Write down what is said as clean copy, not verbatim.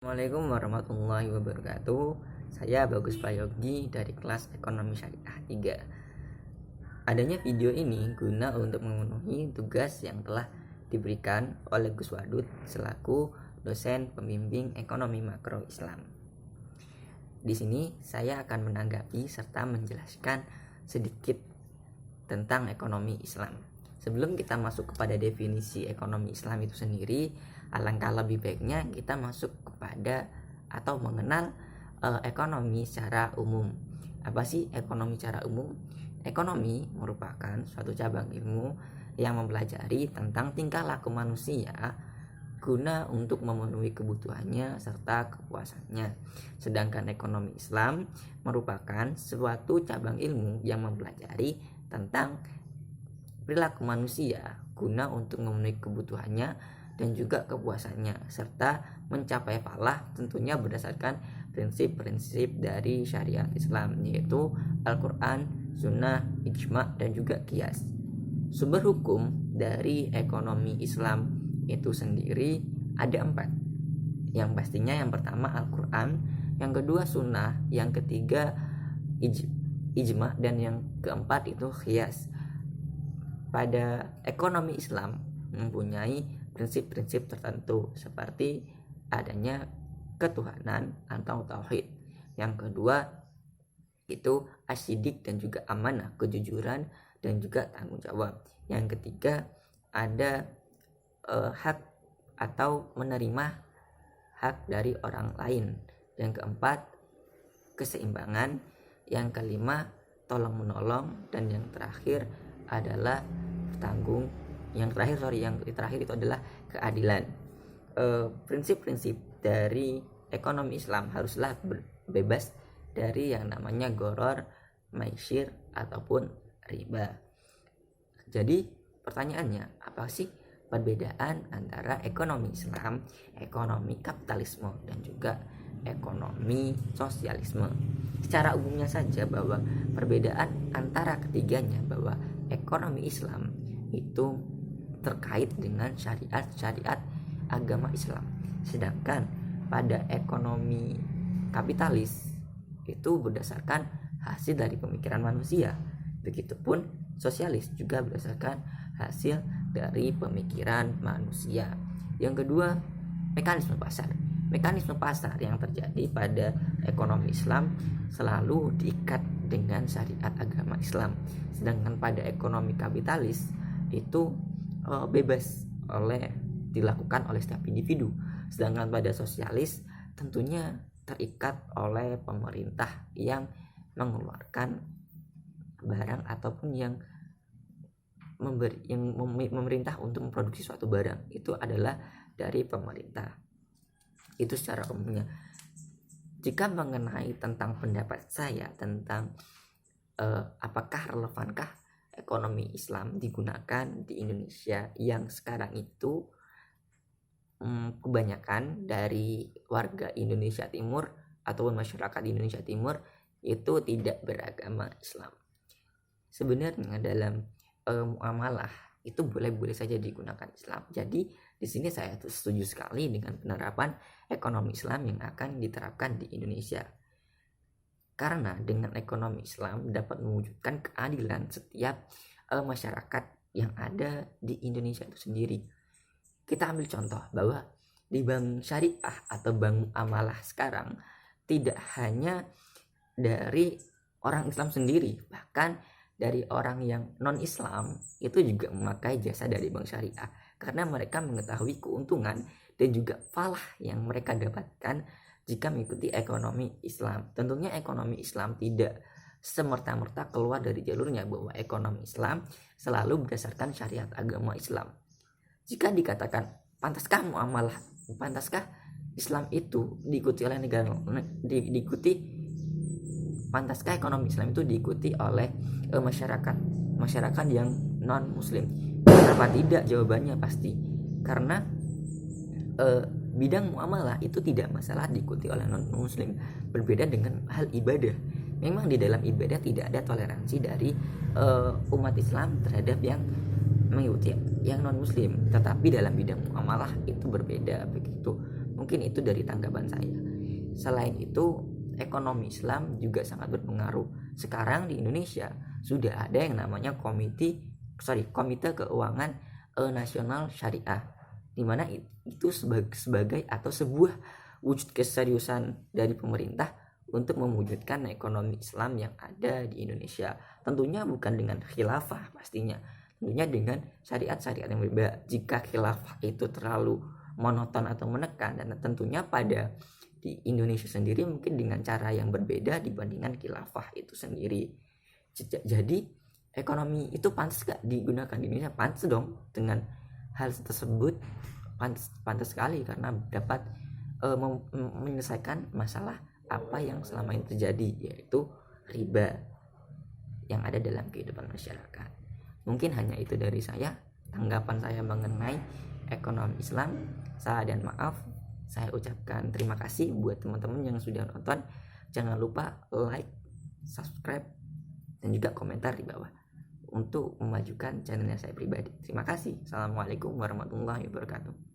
Assalamualaikum warahmatullahi wabarakatuh. Saya Bagus Prayogi dari kelas Ekonomi Syariah 3. Adanya video ini guna untuk memenuhi tugas yang telah diberikan oleh Gus Wadud selaku dosen pembimbing ekonomi makro Islam. Di sini saya akan menanggapi serta menjelaskan sedikit tentang ekonomi Islam. Sebelum kita masuk kepada definisi ekonomi Islam itu sendiri, alangkah lebih baiknya kita masuk kepada atau mengenal ekonomi secara umum. Apa sih ekonomi secara umum? Ekonomi merupakan suatu cabang ilmu yang mempelajari tentang tingkah laku manusia guna untuk memenuhi kebutuhannya serta kepuasannya. Sedangkan ekonomi Islam merupakan suatu cabang ilmu yang mempelajari tentang perilaku manusia guna untuk memenuhi kebutuhannya dan juga kepuasannya serta mencapai falah, tentunya berdasarkan prinsip-prinsip dari syariat Islam, yaitu Al-Quran, Sunnah, Ijma, dan juga Qiyas. Sumber hukum dari ekonomi Islam itu sendiri ada 4. Yang pastinya yang pertama Al-Quran, yang kedua Sunnah, yang ketiga Ijma, dan yang keempat itu Qiyas. Pada ekonomi Islam mempunyai prinsip-prinsip tertentu seperti adanya ketuhanan atau tauhid. Yang kedua itu asyidik dan juga amanah, kejujuran dan juga tanggung jawab. Yang ketiga ada hak atau menerima hak dari orang lain. Yang keempat keseimbangan. Yang kelima tolong menolong, dan yang terakhir adalah yang terakhir itu adalah keadilan. Prinsip-prinsip dari ekonomi Islam haruslah bebas dari yang namanya goror, maisir ataupun riba. Jadi pertanyaannya, apa sih perbedaan antara ekonomi Islam, ekonomi kapitalisme, dan juga ekonomi sosialisme? Secara umumnya saja bahwa perbedaan antara ketiganya bahwa ekonomi Islam itu terkait dengan syariat agama Islam, sedangkan pada ekonomi kapitalis itu berdasarkan hasil dari pemikiran manusia. Begitupun sosialis juga berdasarkan hasil dari pemikiran manusia. Yang kedua, mekanisme pasar. Mekanisme pasar yang terjadi pada ekonomi Islam selalu diikat dengan syariat agama Islam, sedangkan pada ekonomi kapitalis itu bebas dilakukan oleh setiap individu. Sedangkan pada sosialis tentunya terikat oleh pemerintah yang mengeluarkan barang ataupun yang memerintah untuk memproduksi suatu barang itu adalah dari pemerintah. Itu secara umumnya. Jika mengenai tentang pendapat saya tentang apakah relevankah ekonomi Islam digunakan di Indonesia yang sekarang itu, kebanyakan dari warga Indonesia Timur ataupun masyarakat Indonesia Timur itu tidak beragama Islam. Sebenarnya dalam muamalah itu boleh-boleh saja digunakan Islam. Jadi di sini saya setuju sekali dengan penerapan ekonomi Islam yang akan diterapkan di Indonesia. Karena dengan ekonomi Islam dapat mewujudkan keadilan setiap masyarakat yang ada di Indonesia itu sendiri. Kita ambil contoh bahwa di bank syariah atau bank muamalah sekarang tidak hanya dari orang Islam sendiri, bahkan dari orang yang non-Islam itu juga memakai jasa dari bank syariah karena mereka mengetahui keuntungan dan juga falah yang mereka dapatkan jika mengikuti ekonomi Islam. Tentunya ekonomi Islam tidak semerta-merta keluar dari jalurnya, bahwa ekonomi Islam selalu berdasarkan syariat agama Islam. Jika dikatakan pantaskah Islam itu diikuti oleh negara, pantaskah ekonomi Islam itu diikuti oleh masyarakat yang non muslim? Kenapa tidak? Jawabannya pasti karena bidang muamalah itu tidak masalah diikuti oleh non muslim. Berbeda dengan hal ibadah. Memang di dalam ibadah tidak ada toleransi dari umat Islam terhadap yang mengikuti yang non muslim, tetapi dalam bidang muamalah itu berbeda begitu. Mungkin itu dari tanggapan saya. Selain itu, ekonomi Islam juga sangat berpengaruh. Sekarang di Indonesia sudah ada yang namanya Komite Keuangan Nasional Syariah, di mana itu sebagai atau sebuah wujud keseriusan dari pemerintah untuk mewujudkan ekonomi Islam yang ada di Indonesia. Tentunya bukan dengan khilafah pastinya, tentunya dengan syariat-syariat yang berbeda. Jika khilafah itu terlalu monoton atau menekan, dan tentunya pada di Indonesia sendiri mungkin dengan cara yang berbeda dibandingkan khilafah itu sendiri. Jadi ekonomi itu pantas gak digunakan di Indonesia? Pantas dong. Dengan hal tersebut pantas sekali, karena dapat menyelesaikan masalah apa yang selama ini terjadi, yaitu riba yang ada dalam kehidupan masyarakat. Mungkin hanya itu dari saya, tanggapan saya mengenai ekonomi Islam. Salah dan maaf saya ucapkan terima kasih buat teman-teman yang sudah nonton. Jangan lupa like, subscribe, dan juga komentar di bawah untuk memajukan channelnya saya pribadi. Terima kasih. Assalamualaikum warahmatullahi wabarakatuh.